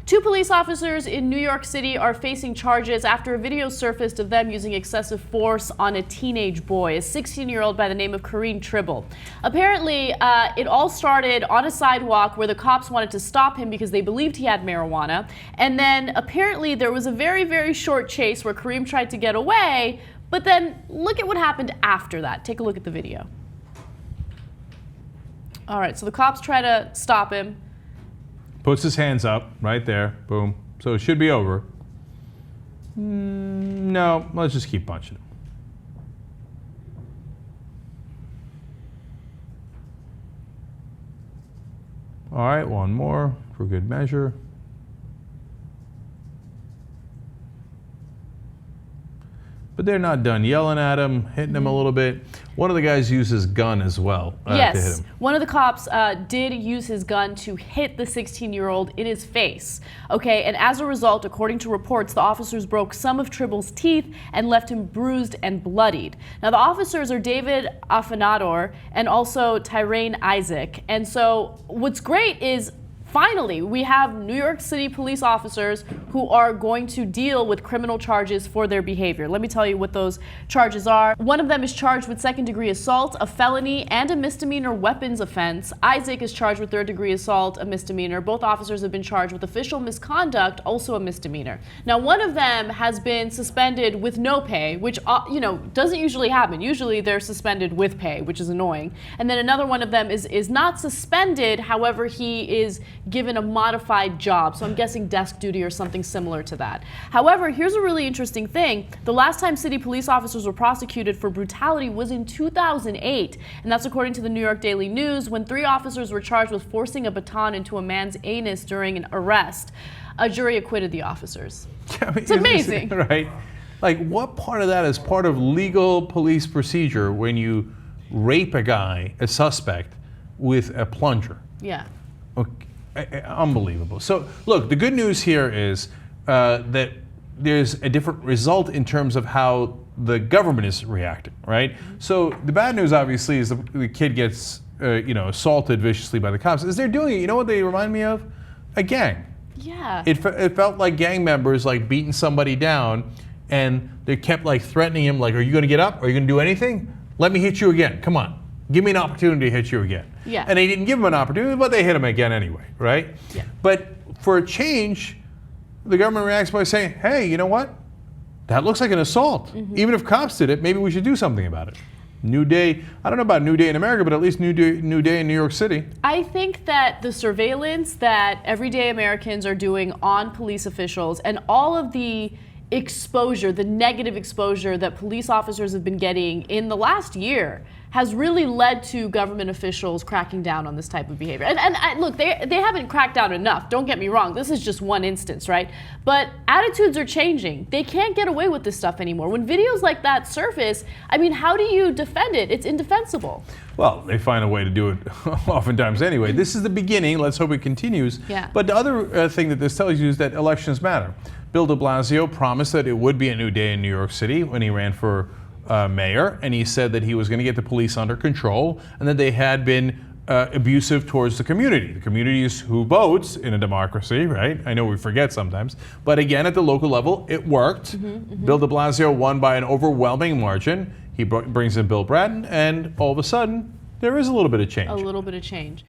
Two police officers in New York City are facing charges after a video surfaced of them using excessive force on a teenage boy, a 16-year-old by the name of Kahreem Tribble. Apparently, it all started on a sidewalk where the cops wanted to stop him because they believed he had marijuana. And then apparently there was a very, very short chase where Kahreem tried to get away. But then look at what happened after that. Take a look at the video. All right, so the cops try to stop him. Puts his hands up right there, boom. So it should be over. No, let's just keep punching him. All right, one more for good measure. But they're not done yelling at him, hitting him a little bit. One of the guys used his gun as well to hit him. One of the cops did use his gun to hit the 16-year-old in his face. Okay, and as a result, according to reports, the officers broke some of Tribble's teeth and left him bruised and bloodied. Now, the officers are David Afanador and also Tyrane Isaac. And so what's great is finally, we have New York City police officers who are going to deal with criminal charges for their behavior. Let me tell you what those charges are. One of them is charged with second-degree assault, a felony, and a misdemeanor weapons offense. Isaac is charged with third-degree assault, a misdemeanor. Both officers have been charged with official misconduct, also a misdemeanor. Now, one of them has been suspended with no pay, which, doesn't usually happen. Usually they're suspended with pay, which is annoying. And then another one of them is not suspended, however, he is given a modified job. So I'm guessing desk duty or something similar to that. However, here's a really interesting thing. The last time city police officers were prosecuted for brutality was in 2008. And that's according to the New York Daily News, when 3 officers were charged with forcing a baton into a man's anus during an arrest. A jury acquitted the officers. It's amazing. Right? Like, what part of that is part of legal police procedure when you rape a guy, a suspect, with a plunger? Yeah. Okay. Unbelievable. So, look, the good news here is that there's a different result in terms of how the government is reacting, right? So the bad news, obviously, is the kid gets, assaulted viciously by the cops. As they're doing it, you know what they remind me of? A gang. Yeah. It felt like gang members, like, beating somebody down, and they kept, like, threatening him, like, are you going to get up? Are you going to do anything? Let me hit you again. Come on. Give me an opportunity to hit you again. Yeah. And they didn't give him an opportunity, but they hit him again anyway, right? Yeah. But for a change, the government reacts by saying, hey, you know what? That looks like an assault. Even if cops did it, maybe we should do something about it. New day. I don't know about New Day in America, but at least New Day in New York City. I think that the surveillance that everyday Americans are doing on police officials and all of the exposure, the negative exposure that police officers have been getting in the last year has really led to government officials cracking down on this type of behavior. And look, they haven't cracked down enough. Don't get me wrong. This is just one instance, right? But attitudes are changing. They can't get away with this stuff anymore. When videos like that surface, I mean, how do you defend it? It's indefensible. Well, they find a way to do it oftentimes anyway. This is the beginning. Let's hope it continues. Yeah. But the other thing that this tells you is that elections matter. Bill de Blasio promised that it would be a new day in New York City when he ran for mayor, and he said that he was going to get the police under control and that they had been abusive towards the community. The community is who votes in a democracy, right? I know we forget sometimes. But again, at the local level, it worked. Bill de Blasio won by an overwhelming margin. He brings in Bill Bratton, and all of a sudden, there is a little bit of change. A little bit of change.